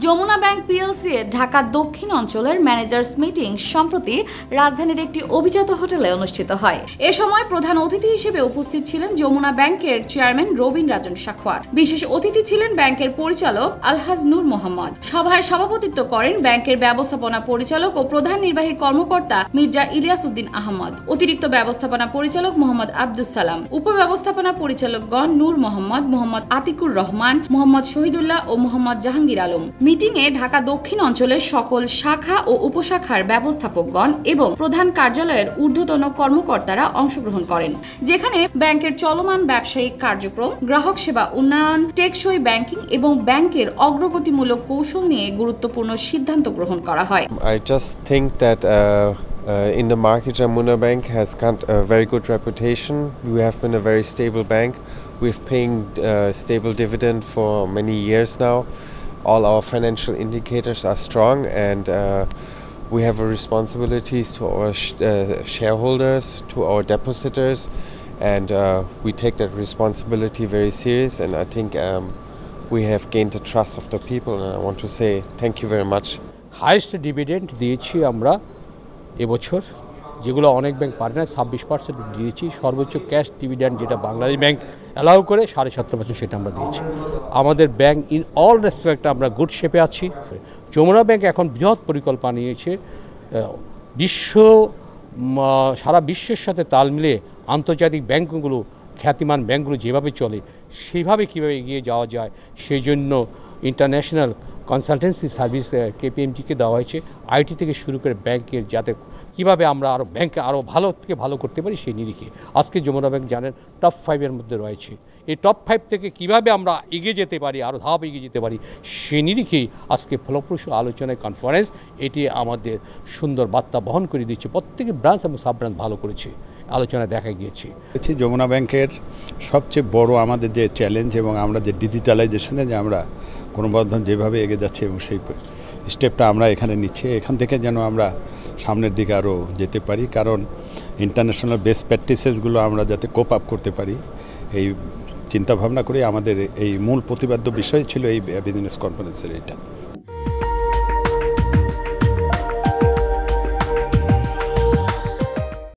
Jamuna bank PLC এর ঢাকা দক্ষিণ অঞ্চলের ম্যানেজার্স মিটিং সম্প্রতি রাজধানীর একটি অভিজাত হোটেলে অনুষ্ঠিত হয়। এ সময় প্রধান অতিথি হিসেবে উপস্থিত ছিলেন যমুনা ব্যাংকের চেয়ারম্যান রবিন রাজন সাখোয়ার। বিশেষ অতিথি ছিলেন ব্যাংকের পরিচালক আলহাজ নূর মোহাম্মদ। সভায় সভাপতিত্ব করেন ব্যাংকের ব্যবস্থাপনা পরিচালক ও প্রধান নির্বাহী কর্মকর্তা মির্জা ইলিয়াস উদ্দিন আহমদ, অতিরিক্ত ব্যবস্থাপনা পরিচালক মোহাম্মদ আব্দুস সালাম, উপব্যবস্থাপনা পরিচালকগণ নূর মোহাম্মদ, মোহাম্মদ আতিকুর রহমান, মোহাম্মদ শহীদুল্লাহ ও মোহাম্মদ জাহাঙ্গীর আলম। মিটিংয়ে ঢাকা দক্ষিণ অঞ্চলের সকল শাখা ও উপশাখার ব্যবস্থাপকগণ এবং প্রধান কার্যালয়ের ঊর্ধ্বতন কর্মকর্তারা অংশগ্রহণ করেন, যেখানে ব্যাংকের চলমান ব্যবসায়িক কার্যক্রম, গ্রাহক সেবা উন্নয়ন, টেকসই ব্যাংকিং এবং ব্যাংকের অগ্রগতিমূলক কৌশল নিয়ে গুরুত্বপূর্ণ সিদ্ধান্ত গ্রহণ করা হয়। I just think that in the market, Yamuna Bank has got a very good reputation. We have been a very stable bank. We've paying stable dividend for many years now. All our financial indicators are strong, and we have a responsibilities to our shareholders, to our depositors, and we take that responsibility very serious. And I think we have gained the trust of the people, and I want to say thank you very much. Highest dividend দিয়েছি আমরা এবছর, যেগুলো অনেক bank পারে না। 26% দিয়েছি। সর্বোচ্চ cash dividend যেটা বাংলাদেশ ব্যাংক অ্যালাউ করে 17.5%, সেটা আমরা দিয়েছি। আমাদের ব্যাংক ইন অল রেসপেক্ট আমরা গুড শেপে আছি। যমুনা ব্যাংক এখন বৃহৎ পরিকল্পনা নিয়েছে সারা বিশ্বের সাথে তাল মিলিয়ে আন্তর্জাতিক ব্যাংকগুলো, খ্যাতিমান ব্যাংকগুলো যেভাবে চলে সেইভাবে কীভাবে এগিয়ে যাওয়া যায়, সেই জন্য ইন্টারন্যাশনাল কনসালটেন্সি সার্ভিস কেপিএমজিকে দেওয়া হয়েছে। আইটি থেকে শুরু করে ব্যাংকের যাতে কীভাবে আমরা আরও ব্যাংকে আরও ভালো থেকে ভালো করতে পারি সেই নিরিখে আজকে যমুনা ব্যাংক জানেন টপ 5-এর মধ্যে রয়েছে। এই টপ 5 থেকে কীভাবে আমরা এগিয়ে যেতে পারি, আরও ধাপ এগিয়ে যেতে পারি সেই নিরিখেই আজকে ফলপ্রসূ আলোচনায় কনফারেন্স এটি আমাদের সুন্দর বার্তা বহন করে দিচ্ছে। প্রত্যেকে ব্রাঞ্চ এবং সাব ব্রাঞ্চ ভালো করেছে, আলোচনায় দেখা গিয়েছে। যমুনা ব্যাংকের সবচেয়ে বড় আমাদের যে চ্যালেঞ্জ এবং আমরা যে ডিজিটালাইজেশনে যে আমরা ক্রমবর্ধমান যেভাবে এগিয়ে যাচ্ছে এবং সেই স্টেপটা আমরা এখানে নিচ্ছি, এখান থেকে যেন আমরা সামনের দিকে আরও যেতে পারি, কারণ ইন্টারন্যাশনাল বেস্ট প্র্যাকটিসেসগুলো আমরা যাতে কোপ আপ করতে পারি এই চিন্তাভাবনা করে আমাদের এই মূল প্রতিপাদ্য বিষয় ছিল এই বিজনেস কনফারেন্সের এটা।